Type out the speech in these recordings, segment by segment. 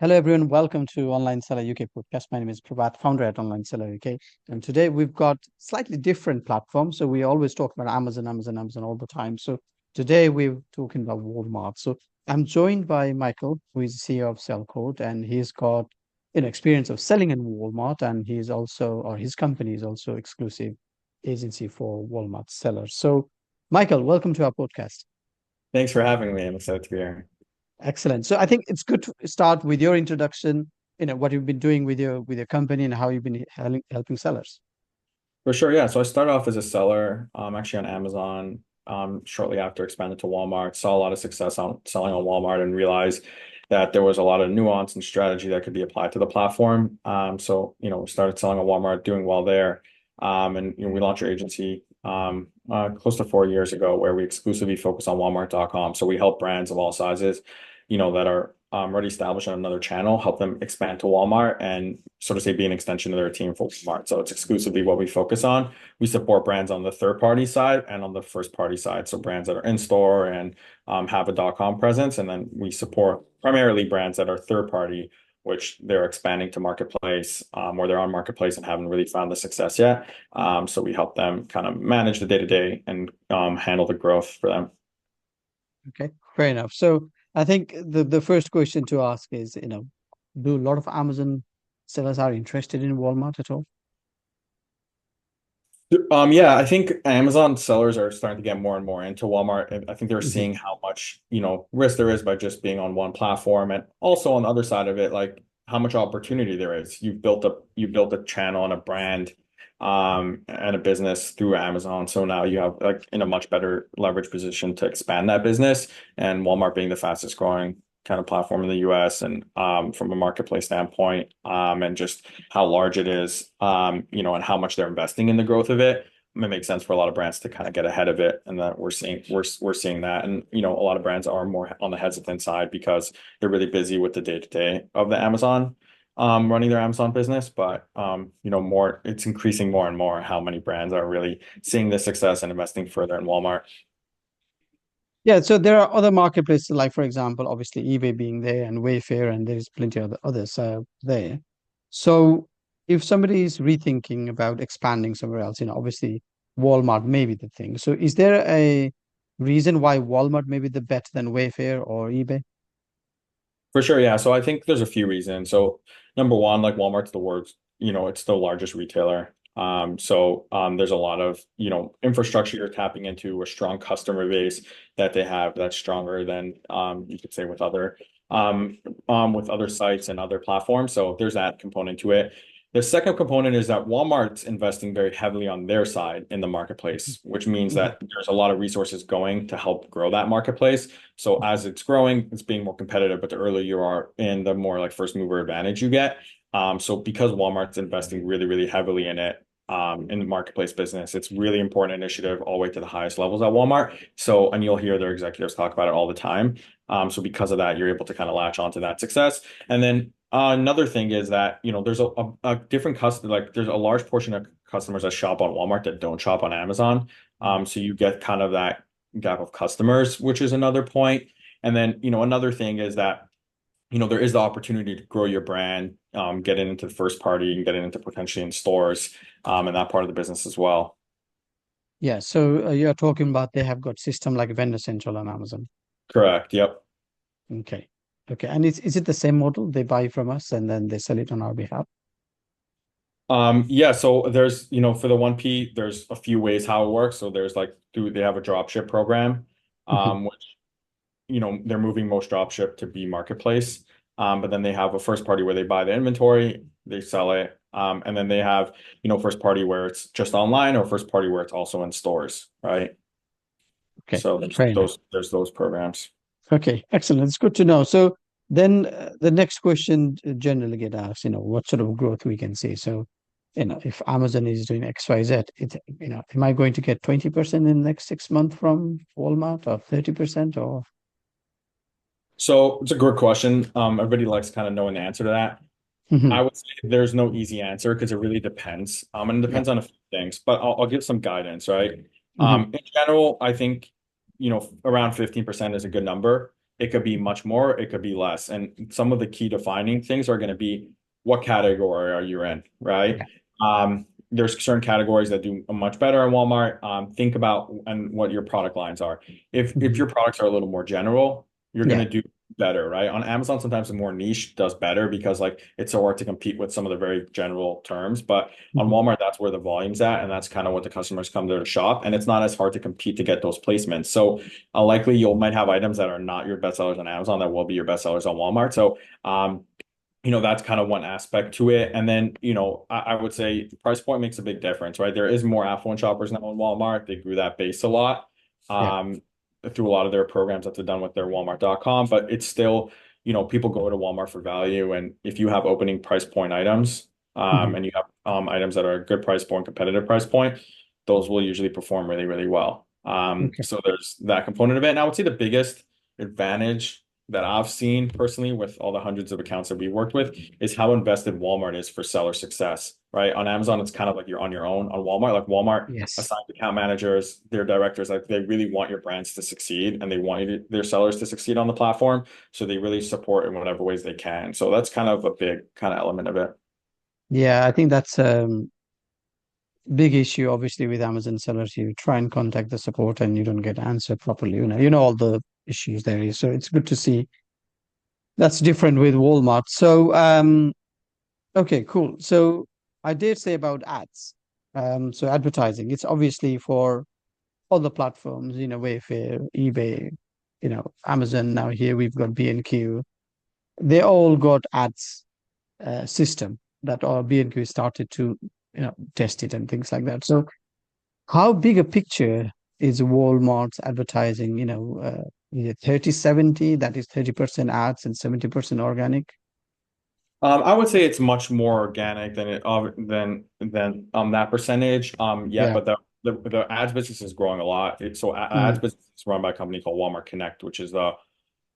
Hello, everyone. Welcome to Online Seller UK podcast. My name is Prabhat, founder at Online Seller UK. And today we've got slightly different platforms. So we always talk about Amazon, Amazon, Amazon all the time. So today we're talking about Walmart. So I'm joined by Michael, who is the CEO of Cellcode, and he's got experience of selling in Walmart, and he's also, or his company is also exclusive agency for Walmart sellers. So, Michael, welcome to our podcast. Thanks for having me. I'm excited to be here. Excellent. So I think it's good to start with your introduction, what you've been doing with your company and how you've been helping sellers. For sure, yeah. So I started off as a seller, actually on Amazon, shortly after expanded to Walmart. Saw a lot of success on selling on Walmart and realized that there was a lot of nuance and strategy that could be applied to the platform. We started selling on Walmart, doing well there. We launched our agency close to 4 years ago, where we exclusively focus on Walmart.com. So we help brands of all sizes, that are already established on another channel, help them expand to Walmart and sort of say be an extension of their team for Walmart. So it's exclusively what we focus on. We support brands on the third party side and on the first party side. So brands that are in store and have a .com presence. And then we support primarily brands that are third party, which they're expanding to marketplace, or they're on marketplace and haven't really found the success yet. So we help them kind of manage the day to day and handle the growth for them. Okay, fair enough. So I think the first question to ask is, do a lot of Amazon sellers are interested in Walmart at all? Yeah, I think Amazon sellers are starting to get more and more into Walmart. And I think they're Hmm. seeing how much, risk there is by just being on one platform. And also on the other side of it, like how much opportunity there is. You built a channel and a brand, and a business through Amazon. So now you have like in a much better leverage position to expand that business. And Walmart being the fastest growing kind of platform in the US and from a marketplace standpoint, and just how large it is, and how much they're investing in the growth of it. It makes sense for a lot of brands to kind of get ahead of it, and that we're seeing that, and a lot of brands are more on the hesitant side because they're really busy with the day to day of the Amazon, running their Amazon business. But more it's increasing more and more how many brands are really seeing the success and investing further in Walmart. Yeah, so there are other marketplaces, like for example, obviously eBay being there and Wayfair, and there's plenty of others there. So if somebody is rethinking about expanding somewhere else, obviously Walmart may be the thing. So is there a reason why Walmart may be the better than Wayfair or eBay? For sure, yeah. So I think there's a few reasons. So number one, like Walmart's it's the largest retailer. There's a lot of, infrastructure you're tapping into, a strong customer base that they have that's stronger than you could say with other sites and other platforms. So there's that component to it. The second component is that Walmart's investing very heavily on their side in the marketplace, which means Mhm. that there's a lot of resources going to help grow that marketplace. So as it's growing, it's being more competitive, but the earlier you are in, the more like first mover advantage you get. So because Walmart's investing really, really heavily in it, in the marketplace business, it's really important initiative all the way to the highest levels at Walmart. So, and you'll hear their executives talk about it all the time. So because of that, you're able to kind of latch onto that success. And then another thing is that, there's a different customer, like there's a large portion of customers that shop on Walmart that don't shop on Amazon. So you get kind of that gap of customers, which is another point. And then, another thing is that, there is the opportunity to grow your brand, get into the first party and get into potentially in stores, and that part of the business as well. Yeah, so you're talking about they have got system like Vendor Central on Amazon. Correct. Yep. Okay. Okay. And is it the same model? They buy from us and then they sell it on our behalf? Yeah, so there's, for the 1P, there's a few ways how it works. So there's like, do they have a drop ship program, Mhm. which, they're moving most drop ship to be marketplace. But then they have a first party where they buy the inventory, they sell it. And then they have, first party where it's just online, or first party where it's also in stores, right? Okay. So there's Fair enough. those programs. Okay. Excellent. It's good to know. So then the next question generally get asked, what sort of growth we can see. So, if Amazon is doing X, Y, Z, am I going to get 20% in the next 6 months from Walmart or 30% or? So it's a good question. Everybody likes kind of knowing the answer to that. I Mhm. would say there's no easy answer because it really depends. And it Yeah. depends on a few things, but I'll give some guidance, right? Hmm. In general, I think, around 15% is a good number. It could be much more, it could be less. And some of the key defining things are going to be what category are you in, right? Yeah. There's certain categories that do much better in Walmart. Think about and what your product lines are. If Mhm. your products are a little more general, you're going Yeah. to do better, right? On Amazon, sometimes the more niche does better because like it's so hard to compete with some of the very general terms. But on Mhm. Walmart, that's where the volume's at, and that's kind of what the customers come there to shop. And it's not as hard to compete to get those placements. So likely you might have items that are not your best sellers on Amazon that will be your best sellers on Walmart. So that's kind of one aspect to it. And then, I would say price point makes a big difference, right? There is more affluent shoppers now in Walmart. They grew that base a lot Yeah. um, through a lot of their programs that they've done with their Walmart.com, but it's still, people go to Walmart for value. And if you have opening price point items, Mhm. and you have items that are a good price point, competitive price point, those will usually perform really, really well. Okay. So there's that component of it. And I would say the biggest advantage that I've seen personally with all the hundreds of accounts that we worked with is how invested Walmart is for seller success, right? On Amazon, it's kind of like you're on your own. On Walmart, like Walmart Yes. assigns account managers, their directors, like they really want your brands to succeed and they want their sellers to succeed on the platform. So they really support in whatever ways they can. So that's kind of a big kind of element of it. Yeah, I think that's big issue, obviously, with Amazon sellers. You try and contact the support and you don't get answered properly. All the issues there is. So it's good to see that's different with Walmart. So, okay, cool. So I did say about ads. So advertising, it's obviously for all the platforms, Wayfair, eBay, Amazon. Now here we've got B&Q. They all got ads system that or B&Q started to, test it and things like that. So how big a picture is Walmart's advertising? Is it 30/70? That is 30% ads and 70% organic? I would say it's much more organic than than that percentage. Yeah, Yeah. but the ads business is growing a lot. Ads Mm, business is run by a company called Walmart Connect, which is the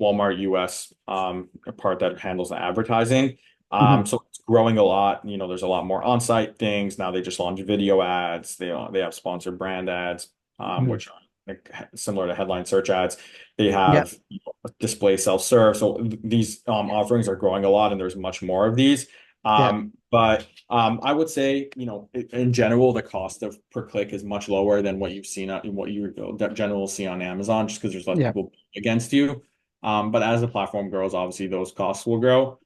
Walmart US part that handles the advertising. mhm. So it's growing a lot. There's a lot more on-site things. Now they just launched video ads. They have sponsored brand ads, Mhm. which are like, similar to headline search ads. They Yeah. have display self-serve. So these offerings are growing a lot, and there's much more of these. Yeah. But I would say, in general, the cost of per click is much lower than what you've seen what you generally see on Amazon, just because there's less Yeah. people against you. But as the platform grows, obviously those costs will grow.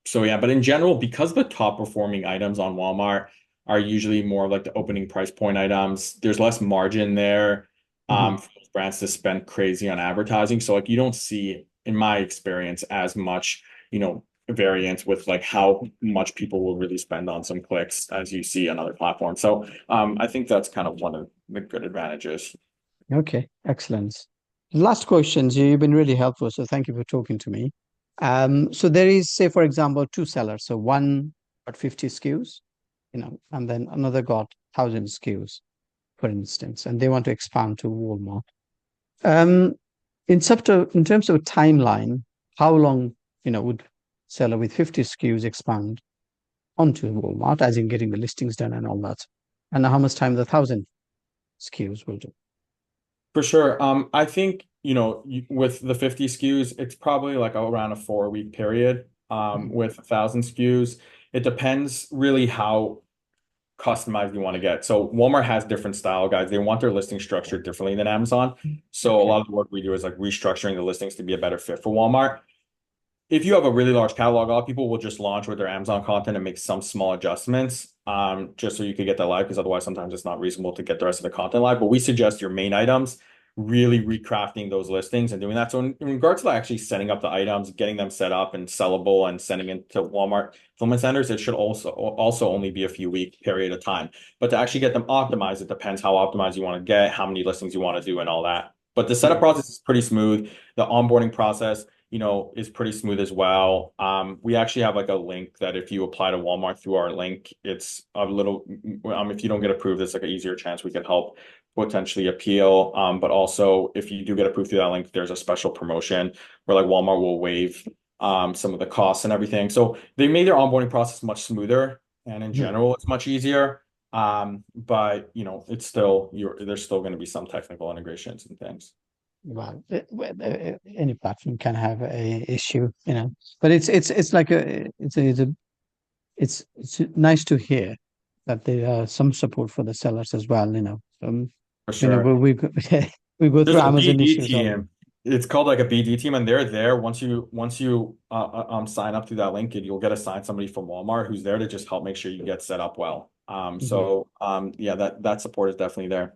So yeah, but in general, because the top performing items on Walmart are usually more like the opening price point items, there's less margin there Mhm. for brands to spend crazy on advertising. So like you don't see, in my experience, as much, variance with like how much people will really spend on some clicks as you see on other platforms. So I think that's kind of one of the good advantages. Okay. Excellent. Last questions. You've been really helpful, so thank you for talking to me. So there is, say, for example, two sellers. So one got 50 SKUs, and then another got 1,000 SKUs, for instance, and they want to expand to Walmart. Um, in terms of timeline, how long, would seller with 50 SKUs expand onto Walmart, as in getting the listings done and all that? And how much time the 1,000 SKUs will do? For sure. I think, with the 50 SKUs, it's probably like around a 4 week period. Mhm. With 1,000 SKUs, it depends really how customized you want to get. So Walmart has different style guides. They want their listing structured differently than Amazon. So a Okay. lot of the work we do is like restructuring the listings to be a better fit for Walmart. If you have a really large catalog, a lot of people will just launch with their Amazon content and make some small adjustments, just so you could get that live, because otherwise sometimes it's not reasonable to get the rest of the content live. But we suggest your main items, really recrafting those listings and doing that. So in regards to like actually setting up the items, getting them set up and sellable and sending it to Walmart fulfillment centers, it should also only be a few week period of time. But to actually get them optimized, it depends how optimized you want to get, how many listings you want to do, and all that. But the setup Mhm. process is pretty smooth. The onboarding process, is pretty smooth as well. We actually have like a link that if you apply to Walmart through our link, it's a little, if you don't get approved, it's like an easier chance we could help potentially appeal. But also if you do get approved through that link, there's a special promotion where like Walmart will waive some of the costs and everything. So they made their onboarding process much smoother, and in Mhm. general, it's much easier. But it's still there's still going to be some technical integrations and things. Well, any platform can have a issue, but it's like it's nice to hear that there are some support for the sellers as well. For sure. We we go There's through a Amazon BD issues all. team. It's called like a BD team, and they're there once you sign up through that link, and you'll get assigned somebody from Walmart who's there to just help make sure you get set up well. Mhm. Yeah, that support is definitely there.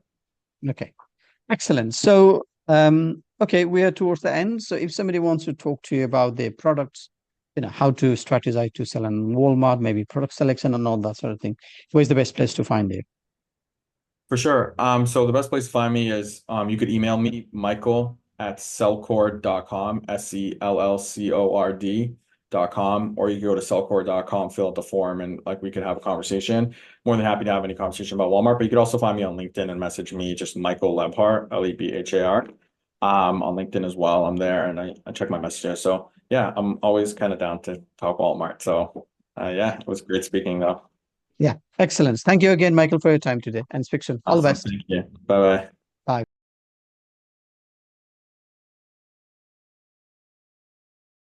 Okay, excellent. So, okay, we are towards the end. So, if somebody wants to talk to you about their products, how to strategize to sell on Walmart, maybe product selection and all that sort of thing, where's the best place to find you? For sure. So the best place to find me is you could email me, Michael at cellcord.com, SELLCORD.com, or you can go to cellcord.com, fill out the form, and like we could have a conversation. More than happy to have any conversation about Walmart, but you could also find me on LinkedIn and message me, just Michael Lebhar, Lebhar, on LinkedIn as well. I'm there and I check my messages. So yeah, I'm always kind of down to talk Walmart. So yeah, it was great speaking though. Yeah, excellent. Thank you again, Michael, for your time today and speak soon. All the Awesome. best. Thank you. Bye bye. Bye.